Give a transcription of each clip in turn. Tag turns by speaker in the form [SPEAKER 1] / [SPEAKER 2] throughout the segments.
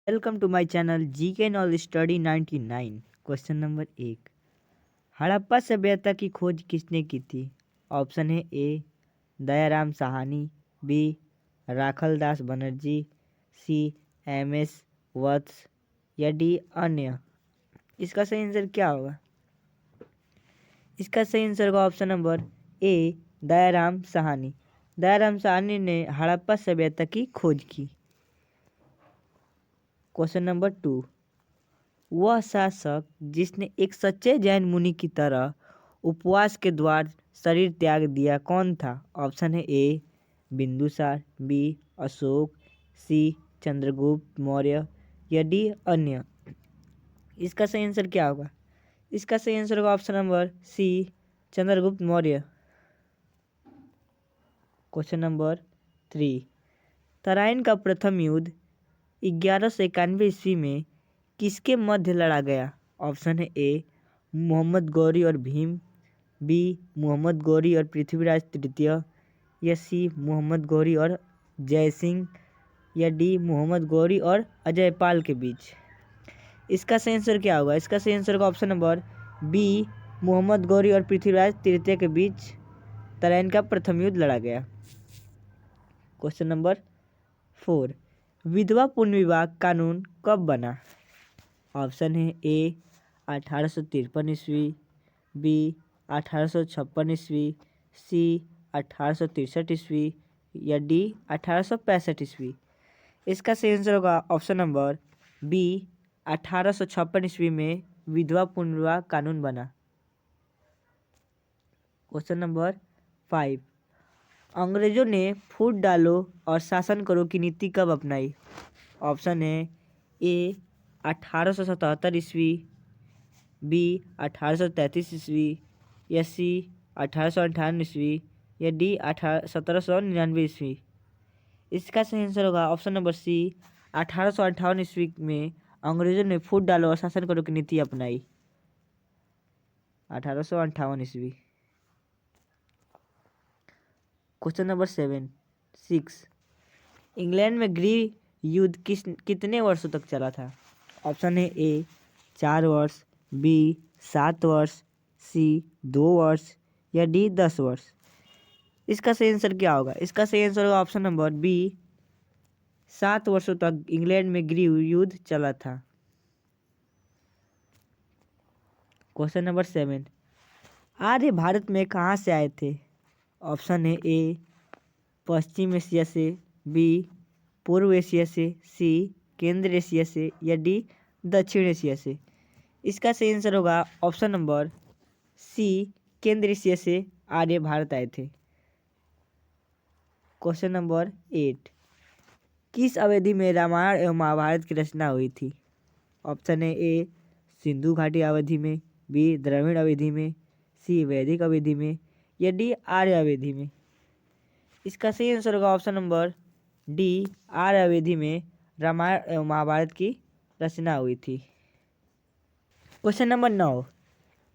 [SPEAKER 1] Welcome to my channel GK knowledge study 99। Question number 1। Harappa सभ्यता की खोज किसने की थी? ऑप्शन है A Dayaram Sahni, B Rakhaldas Banerjee, C M S Vats या डी अन्य। इसका सही आंसर क्या होगा? इसका सही आंसर होगा ऑप्शन नंबर ए दयाराम साहनी। दयाराम साहनी ने हड़प्पा सभ्यता की खोज की। Question number 2। वह शासक जिसने एक सच्चे जैन मुनि की तरह उपवास के द्वारा शरीर त्याग दिया कौन था? ऑप्शन है ए बिंदुसार, बी अशोक, सी चंद्रगुप्त मौर्य या डी अन्य। इसका सही आंसर क्या होगा? इसका सही आंसर होगा option number C Chandragupta Maurya. Question number 3। Tarain का प्रथम युद्ध 1191 ईस्वी में किसके मध्य लड़ा गया? ऑप्शन है ए मोहम्मद गौरी और भीम, बी मोहम्मद गौरी और पृथ्वीराज तृतीय या सी मोहम्मद गौरी और जयसिंह या डी मोहम्मद गौरी और अजयपाल के बीच। इसका सही आंसर क्या होगा? इसका सही आंसर होगा option number B Mohammad Ghori और पृथ्वीराज तृतीय के बीच तराइन का प्रथम युद्ध लड़ा गया। Question number 4। विधवा पुनर्विवाह कानून कब बना? ऑप्शन है ए 1853 ईस्वी, बी 1856 ईस्वी, सी 1863 ईस्वी या डी 1865 ईस्वी। इसका सही आंसर होगा ऑप्शन नंबर बी 1856 ईस्वी में विधवा पुनर्विवाह कानून बना। Question number 5। अंग्रेजों ने फूट डालो और शासन करो की नीति कब अपनाई? ऑप्शन है ए 1877 ईस्वी, बी 1833 ईस्वी या सी 1858 ईस्वी या डी 1799 ईस्वी। इसका सही आंसर होगा ऑप्शन नंबर सी 1858 ईस्वी में अंग्रेजों ने फूट डालो और शासन करो की नीति अपनाई। 1858 ईस्वी। Question number 6। इंग्लैंड में गृह युद्ध कितने वर्षों तक चला था? ऑप्शन है ए 4 वर्ष, बी 7 वर्ष, सी 2 वर्ष या डी 10 वर्ष। इसका सही आंसर क्या होगा? इसका सही आंसर होगा ऑप्शन नंबर बी 7 वर्षों तक इंग्लैंड में गृह युद्ध चला था। Question number 7। आर्य भारत में कहाँ से आए थे? ऑप्शन है ए पश्चिम एशिया से, बी पूर्व एशिया से, सी केंद्र एशिया से या डी दक्षिण एशिया से। इसका सही आंसर होगा ऑप्शन नंबर सी केंद्र एशिया से आर्य भारत आए थे। Question number 8। किस अवधि में रामायण एवं महाभारत की रचना हुई थी? ऑप्शन है ए सिंधु घाटी अवधि में, बी द्रविड़ अवधि में, सी वैदिक अवधि में या डी आर्य अवधि में। इसका सही आंसर होगा ऑप्शन नंबर डी आर्य अवधि में रामायण एवं महाभारत की रचना हुई थी। Question number 9।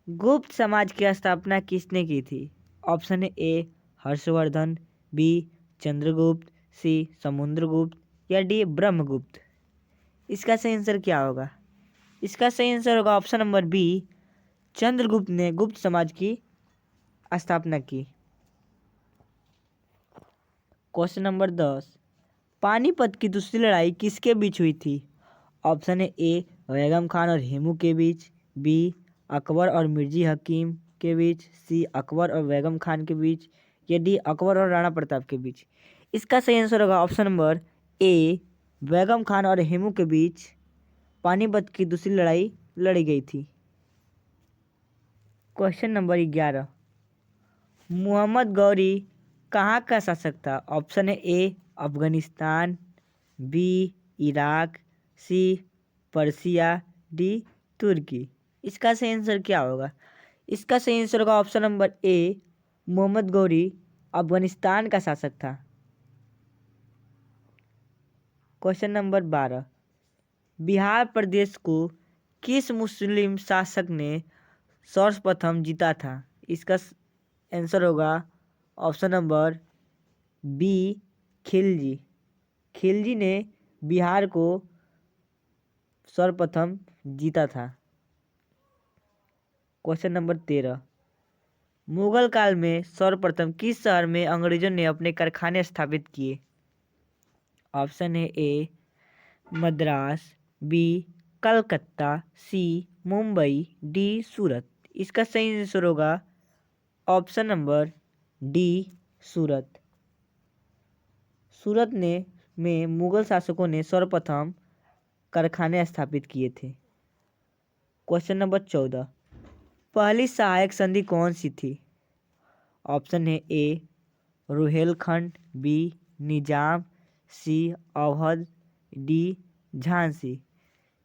[SPEAKER 1] गुप्त समाज की स्थापना किसने की थी? ऑप्शन है ए हर्षवर्धन, बी चंद्रगुप्त, सी समुद्रगुप्त या डी ब्रह्मगुप्त। इसका सही आंसर क्या होगा? इसका सही आंसर होगा ऑप्शन नंबर बी चंद्रगुप्त ने गुप्त समाज की स्थापना की। Question number 10। पानीपत की दूसरी लड़ाई किसके बीच हुई थी? ऑप्शन है ए बैगम खान और हेमू के बीच, बी अकबर और मिर्जी हकीम के बीच, सी अकबर और बैगम खान के बीच या डी अकबर और राणा प्रताप के बीच। इसका सही आंसर होगा ऑप्शन नंबर ए बैगम खान और हेमू के बीच पानीपत की दूसरी लड़ाई लड़ी गई थी। Question number 11। मोहम्मद गौरी कहाँ का शासक था? ऑप्शन है A Afghanistan, B Iraq, C Persia, D तुर्की। इसका सही आंसर क्या होगा? इसका सही आंसर होगा option number A Mohammad Ghori Afghanistan का शासक था। Question number 12। बिहार प्रदेश को किस मुस्लिम शासक ने सर्वप्रथम जीता था? इसका आंसर होगा option number B Khilji. Khilji ने बिहार को सर्वप्रथम जीता था? क्वेश्चन नंबर 13, मुगल काल में सर्वप्रथम किस शहर में अंग्रेजों ने अपने कारखाने स्थापित किए? ऑप्शन है ए मद्रास, बी कलकत्ता, सी मुंबई, डी सूरत। इसका सही आंसर होगा ऑप्शन नंबर डी सूरत। सूरत ने में मुगल शासकों ने सर्वप्रथम कारखाने स्थापित किए थे। क्वेश्चन नंबर 14, पहली सहायक संधि कौन सी थी? ऑप्शन है ए रुहेलखंड, बी निजाम, सी अवध, डी झांसी।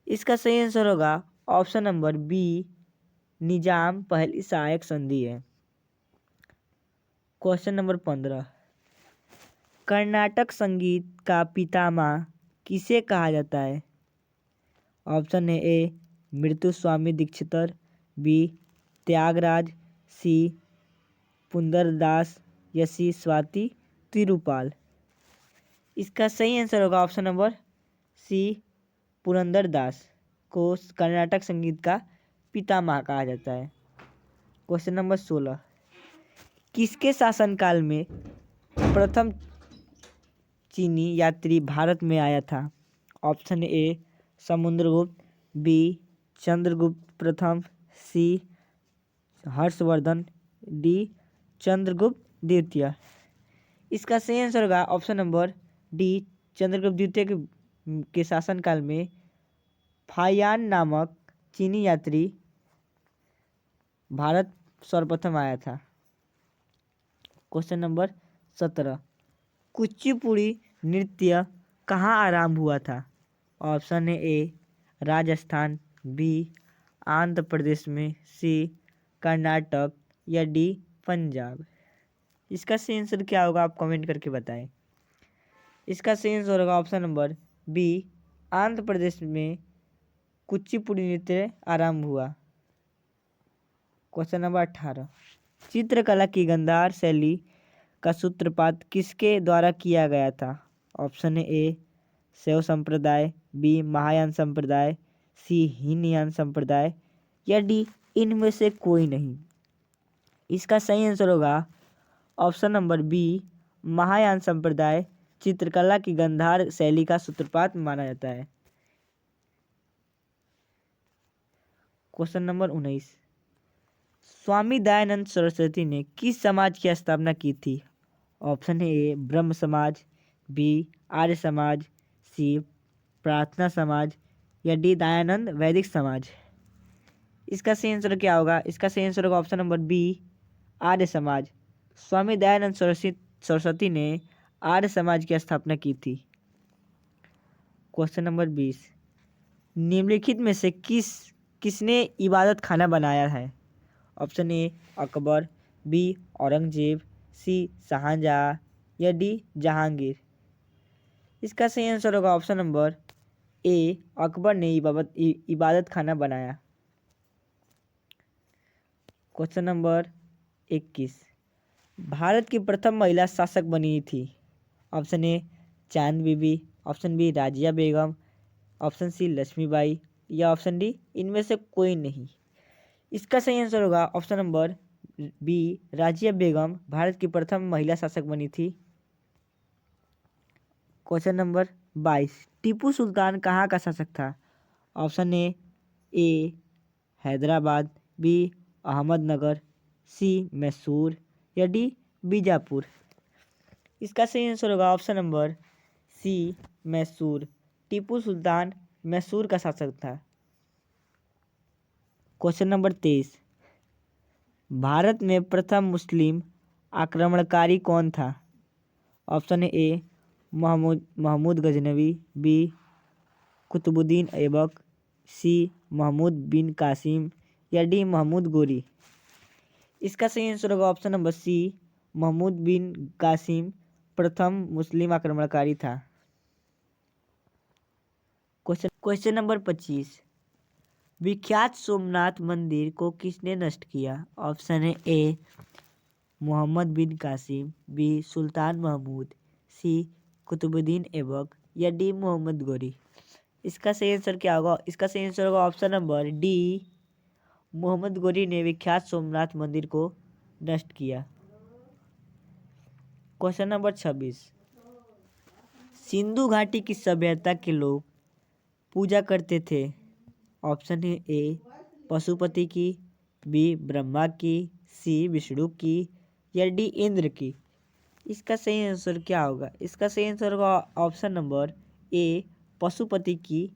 [SPEAKER 1] इसका सही आंसर होगा ऑप्शन नंबर बी निजाम पहली सहायक संधि है। क्वेश्चन नंबर 15, कर्नाटक संगीत का पितामह किसे कहा जाता है? ऑप्शन है ए मृत्युस्वामी दीक्षितर, बी त्यागराज, सी पुंदरदास या सी स्वाति तिरुपाल। इसका सही आंसर होगा ऑप्शन नंबर सी पुरंदरदास को कर्नाटक संगीत का पितामह कहा जाता है। क्वेश्चन नंबर 16, किसके शासनकाल में प्रथम चीनी यात्री भारत में आया था? Option A Samudragupta, B Chandragupta प्रथम, सी हर्षवर्धन, डी चंद्रगुप्त द्वितीय। इसका सही आंसर होगा ऑप्शन नंबर डी चंद्रगुप्त द्वितीय के शासनकाल में फायान नामक चीनी यात्री भारत सर्वप्रथम आया था। क्वेश्चन नंबर 17, कुचिपुड़ी नृत्य कहाँ आरंभ हुआ था? ऑप्शन है ए राजस्थान, बी आंध्र प्रदेश में, सी कर्नाटक या डी पंजाब। इसका सही आंसर क्या होगा आप कमेंट करके बताएं। इसका सही आंसर होगा option number B Andhra Pradesh में कुचिपुड़ी नृत्य आरंभ हुआ। क्वेश्चन नंबर 18, चित्रकला की गांधार शैली का सूत्रपात किसके द्वारा किया गया था? ऑप्शन है ए शैव संप्रदाय, बी महायान संप्रदाय, सी हीनयान संप्रदाय या डी इनमें से कोई नहीं। इसका सही आंसर होगा ऑप्शन नंबर बी महायान संप्रदाय चित्रकला की गांधार शैली का सूत्रपात माना जाता है। क्वेश्चन नंबर 19, स्वामी दयानंद सरस्वती ने किस समाज की स्थापना की थी? ऑप्शन है ए ब्रह्म समाज, बी आर्य समाज, सी प्रार्थना समाज या डी दयानंद वैदिक समाज। इसका सही आंसर क्या होगा? इसका सही आंसर होगा option number B Arya Samaj. Swami Dayanand Saraswati ने आर्य समाज की स्थापना की थी। क्वेश्चन नंबर 20, निम्नलिखित में से किसने इबादत खाना बनाया है? Option A Akbar, B Aurangzeb, C Shahjahan या डी जहांगीर। इसका सही आंसर होगा ऑप्शन नंबर ए अकबर ने इबादत खाना बनाया। क्वेश्चन नंबर 21, भारत की प्रथम महिला शासक बनी थी? ऑप्शन ए चांद बीबी, ऑप्शन बी राजिया बेगम, ऑप्शन सी लक्ष्मीबाई या ऑप्शन डी इनमें से कोई नहीं। इसका सही आंसर होगा ऑप्शन नंबर बी राजिया बेगम भारत की प्रथम महिला शासक बनी थी। क्वेश्चन नंबर 22, टीपू सुल्तान कहाँ का शासक था? Option A Hyderabad, B Ahmednagar, C Mysore या डी बीजापुर। इसका सही आंसर होगा option number C Mysore. Tipu Sultan Mysore का शासक था। क्वेश्चन नंबर 23, भारत में प्रथम मुस्लिम आक्रमणकारी कौन था? Option A Mahmud Ghaznavi, B Qutbuddin Aibak, C Mahmud bin Qasim या डी महमूद गोरी। इसका सही आंसर होगा option number C Mahmud bin Qasim प्रथम मुस्लिम आक्रमणकारी था। क्वेश्चन नंबर 25, विख्यात सोमनाथ मंदिर को किसने नष्ट किया? ऑप्शन है ए मोहम्मद बिन कासिम, बी सुल्तान महमूद, सी कुतुबुद्दीन ऐबक या डी मोहम्मद गोरी। इसका सही आंसर क्या होगा? इसका सही आंसर होगा option number D, Mohammad Ghori ने विख्यात सोमनाथ मंदिर को नष्ट किया। क्वेश्चन नंबर 26, सिंधु घाटी की सभ्यता के लोग पूजा करते थे। ऑप्शन है ए पशुपति की, बी ब्रह्मा की, सी विष्णु की, या डी इंद्र की। इसका सही आंसर क्या होगा? इसका सही आंसर होगा ऑप्शन नंबर ए पशुपति की।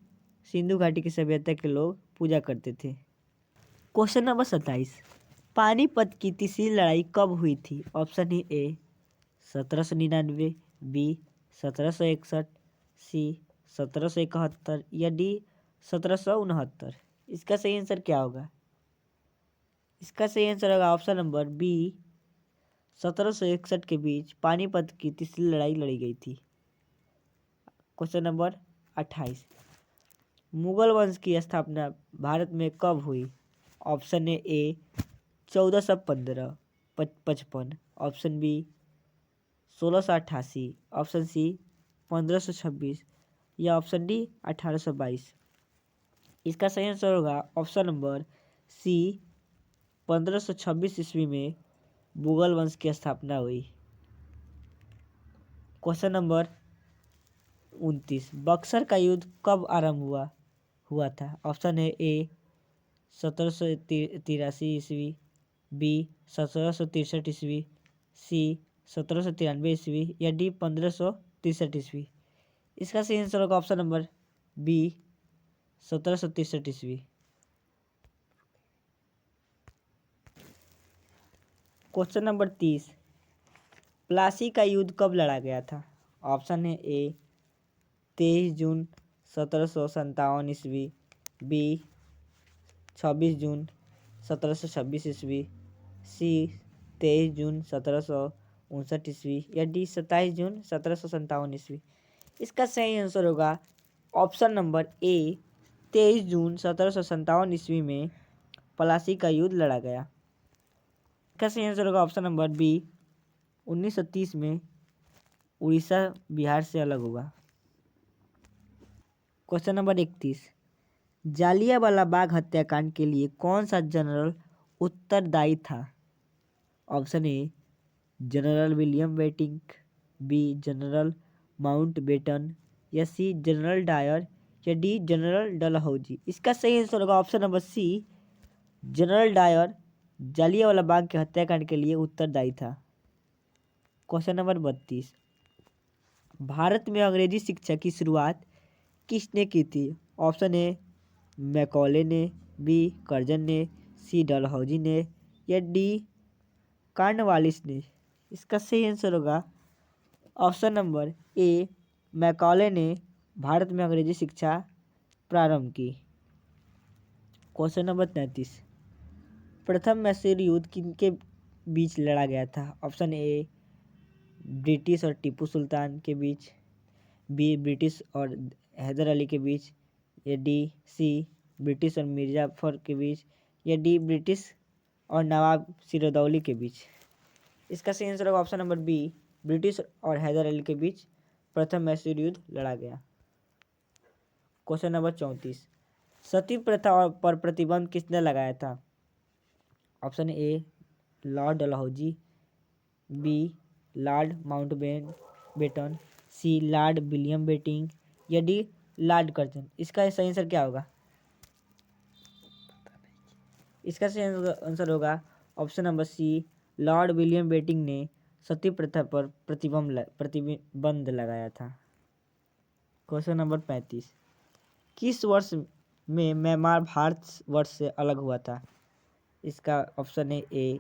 [SPEAKER 1] सिंधु घाटी की सभ्यता के लोग पूजा करते थे। क्वेश्चन नंबर 27, पानीपत की तीसरी लड़ाई कब हुई थी? ऑप्शन है ए 1799, बी 1761, सी 1771, या डी 1769। इसका सही आंसर क्या होगा? इसका सही आंसर होगा ऑप्शन नंबर बी 1761 के बीच पानीपत की तीसरी लड़ाई लड़ी गई थी। क्वेश्चन नंबर 28, मुगल वंश की स्थापना भारत में कब हुई? Option A 1415-55, option B 1688, option C 1526, या ऑप्शन डी 1822। इसका सही आंसर होगा ऑप्शन नंबर सी 1526 ईस्वी में मुगल वंश की स्थापना हुई। क्वेश्चन नंबर 29, बक्सर का युद्ध कब आरंभ हुआ था? ऑप्शन है ए 1783 ईस्वी, बी 1763 ईस्वी, सी 1793 ईस्वी, या डी 1563 ईस्वी। इसका सही आंसर होगा ऑप्शन नंबर बी 1763 ईस्वी। क्वेश्चन नंबर 30, प्लासी का युद्ध कब लड़ा गया था? ऑप्शन है ए 23 जून 1757 ईस्वी, बी 26 जून 1726 ईस्वी, सी 23 जून 1759 ईस्वी, या डी 27 जून 1757 ईस्वी। इसका सही आंसर होगा ऑप्शन नंबर ए 23 जून 1757 ईस्वी में प्लासी का युद्ध लड़ा गया। इसका सही आंसर होगा ऑप्शन नंबर बी 1930 में उड़ीसा बिहार से अलग हुआ। क्वेश्चन नंबर 31, जालियांवाला बाग हत्याकांड के लिए कौन सा जनरल उत्तरदायी था? Option A general William Bentinck, B general Mountbatten, या सी जनरल डायर, या डी जनरल डलहौजी। इसका सही आंसर होगा option number C general Dyer Jallianwala Bagh के हत्याकांड के लिए उत्तरदायी था। क्वेश्चन नंबर 32, भारत में अंग्रेजी शिक्षा की शुरुआत किसने की थी? ऑप्शन ए मैकॉले ने, बी कर्जन ने, सी डलहौजी ने, या डी कार्नवालिस ने। इसका सही आंसर होगा ऑप्शन नंबर ए मैकॉले ने भारत में अंग्रेजी शिक्षा प्रारंभ की। क्वेश्चन नंबर 33, प्रथम मैसूर युद्ध किनके बीच लड़ा गया था? ऑप्शन ए ब्रिटिश और टीपू सुल्तान के बीच, बी ब्रिटिश और हैदर अली के बीच, या डी सी ब्रिटिश और मिर्जाफर के बीच, या डी ब्रिटिश और नवाब सिराजउद्दौला के बीच। इसका सही आंसर होगा ऑप्शन नंबर बी ब्रिटिश और हैदर अली के बीच प्रथम मैसूर युद्ध लड़ा गया। क्वेश्चन नंबर 34, सती प्रथा पर प्रतिबंध किसने लगाया था? Option A lord Dalhousie, B lord Mountbatten, C lord William Bentinck, या डी लॉर्ड कर्जन। इसका सही आंसर क्या होगा? इसका सही आंसर होगा option number C lord William Bentinck ने सती प्रथा पर प्रतिबंध लगाया था। क्वेश्चन नंबर 35, किस वर्ष में म्यांमार भारत वर्ष से अलग हुआ था? इसका ऑप्शन है ए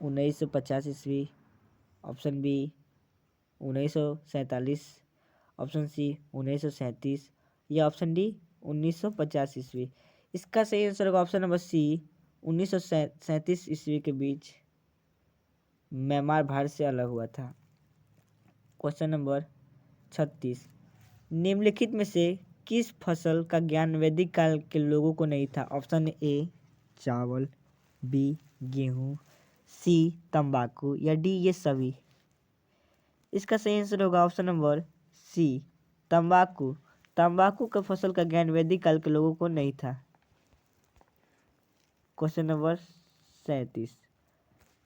[SPEAKER 1] 1950 ईस्वी, ऑप्शन बी 1947, ऑप्शन सी 1937, या ऑप्शन डी 1950 ईस्वी। इसका सही आंसर होगा ऑप्शन नंबर सी 1937 ईस्वी के बीच म्यांमार भारत से अलग हुआ था। क्वेश्चन नंबर 36, निम्नलिखित में से किस फसल का ज्ञान वैदिक काल के लोगों को नहीं था? ऑप्शन ए चावल, बी गेहूँ, सी तंबाकू, या डी ये सभी। इसका सही आंसर होगा ऑप्शन नंबर सी तंबाकू। तंबाकू के फसल का ज्ञान वैदिक काल के लोगों को नहीं था। क्वेश्चन नंबर 37,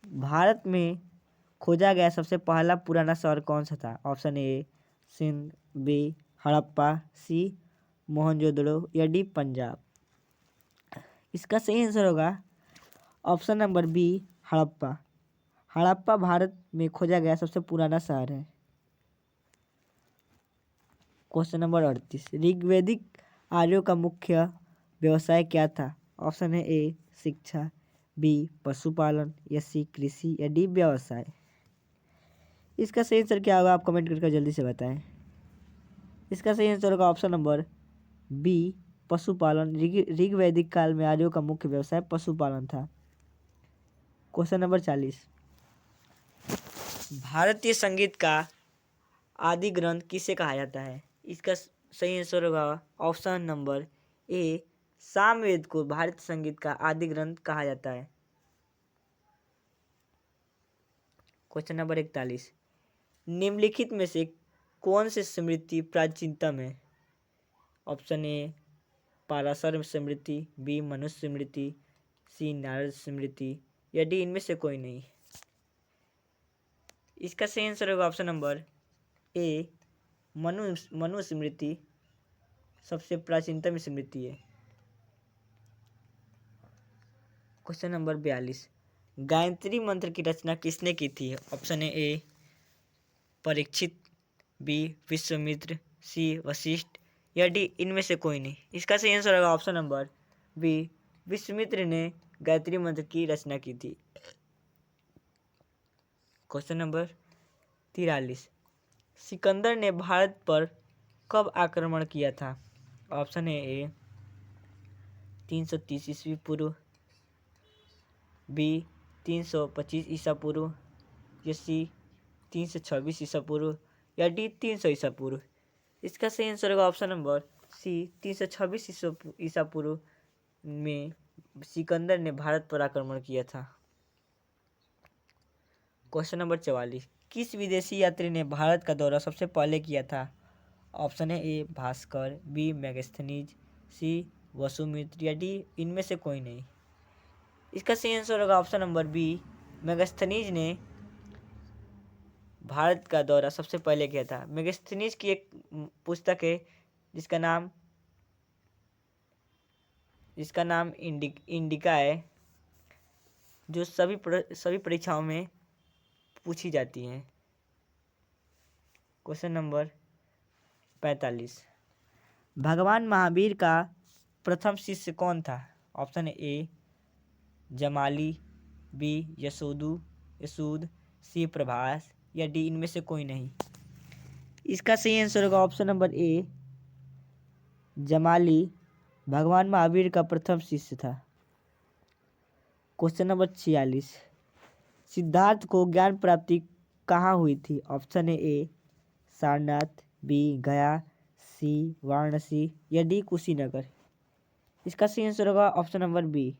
[SPEAKER 1] भारत में खोजा गया सबसे पहला पुराना शहर कौन सा था? Option A Sindh, B Harappa, C Mohenjodaro या डी पंजाब। इसका सही आंसर होगा option number B Harappa. Harappa Bharat में खोजा गया सबसे पुराना शहर है। क्वेश्चन नंबर 38, ऋग्वैदिक आर्यों का मुख्य व्यवसाय क्या था? ऑप्शन है ए शिक्षा, बी पशुपालन या सी कृषि या डी व्यवसाय। इसका सही आंसर क्या होगा आप कमेंट करके जल्दी से बताएं। इसका सही आंसर होगा ऑप्शन नंबर बी पशुपालन। ऋग्वैदिक काल में आर्यों का मुख्य व्यवसाय पशुपालन था। क्वेश्चन नंबर 40, भारतीय संगीत का आदि ग्रंथ किसे कहा जाता है? इसका सही आंसर होगा ऑप्शन नंबर ए सामवेद को भारतीय संगीत का आदि ग्रंथ कहा जाता है। क्वेश्चन नंबर 41, निम्नलिखित में से कौन सी स्मृति प्राचीनतम है? ऑप्शन ए पाराशर स्मृति, बी मनुष्य स्मृति, सी नारद स्मृति या डी इनमें से कोई नहीं। इसका सही आंसर होगा ऑप्शन नंबर ए मनु स्मृति सबसे प्राचीनतम स्मृति है। क्वेश्चन नंबर 42, गायत्री मंत्र की रचना किसने की थी? Option A Parikshit, B Vishwamitra, C Vashishtha या डी इनमें से कोई नहीं। इसका सही आंसर होगा ऑप्शन नंबर बी विश्वामित्र ने गायत्री मंत्र की रचना की थी। क्वेश्चन नंबर 43, सिकंदर ने भारत पर कब आक्रमण किया था? ऑप्शन ए 330 ईस्वी पूर्व, बी 325 ईसा पूर्व या सी 326 ईसा पूर्व या डी 300 ईसा पूर्व। इसका सही आंसर होगा ऑप्शन नंबर सी 326 ईसा पूर्व में सिकंदर ने भारत पर आक्रमण किया था। क्वेश्चन नंबर 44, किस विदेशी यात्री ने भारत का दौरा सबसे पहले किया था? ऑप्शन है ए भास्कर, बी मैगस्थनीज, सी वसुमित्र या डी इनमें से कोई नहीं। इसका सही आंसर होगा ऑप्शन नंबर बी मैगस्थनीज ने भारत का दौरा सबसे पहले किया था। मैगस्थनीज की एक पुस्तक है जिसका नाम इंडिका है, जो सभी परीक्षाओं में पूछी जाती हैं। क्वेश्चन नंबर 45, भगवान महावीर का प्रथम शिष्य कौन था? ऑप्शन ए जमाली, बी यशूद, सी प्रभास या डी इनमें से कोई नहीं। इसका सही आंसर होगा ऑप्शन नंबर ए जमाली भगवान महावीर का प्रथम शिष्य था। क्वेश्चन नंबर 46, सिद्धार्थ को ज्ञान प्राप्ति कहाँ हुई थी? ऑप्शन ए सारनाथ, बी गया, सी वाराणसी या डी कुशीनगर। इसका सही आंसर होगा ऑप्शन नंबर बी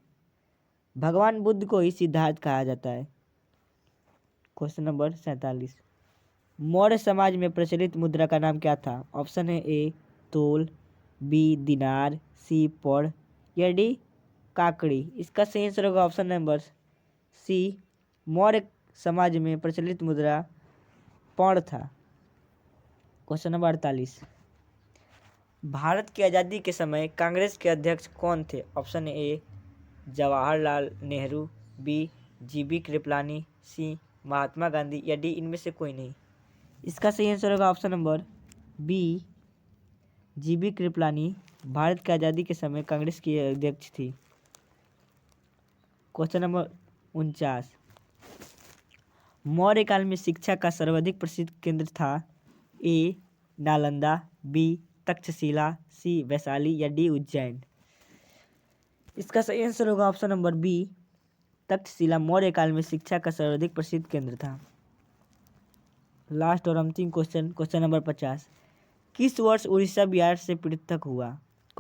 [SPEAKER 1] भगवान बुद्ध को ही सिद्धार्थ कहा जाता है। क्वेश्चन नंबर 47, मौर्य समाज में प्रचलित मुद्रा का नाम क्या था? ऑप्शन है ए तोल, बी दिनार, सी पौड़ या डी काकड़ी। इसका सही आंसर होगा ऑप्शन नंबर सी मौर्य समाज में प्रचलित मुद्रा पौड़ था। क्वेश्चन नंबर 48, भारत की आज़ादी के समय कांग्रेस के अध्यक्ष कौन थे? Option A Jawaharlal Nehru, B GB Kripalani, C Mahatma Gandhi या डी इनमें से कोई नहीं। इसका सही आंसर होगा option number B GB Kripalani Bharat की आज़ादी के समय कांग्रेस की अध्यक्ष थी। क्वेश्चन नंबर 49, मौर्य काल में शिक्षा का सर्वाधिक प्रसिद्ध केंद्र था? A Nalanda, B Taxila, C Vaishali या डी उज्जैन। इसका सही आंसर होगा option number B Taxila Maurya काल में शिक्षा का सर्वाधिक प्रसिद्ध केंद्र था। लास्ट और अंतिम क्वेश्चन नंबर 50, किस वर्ष उड़ीसा बिहार से पृथक हुआ?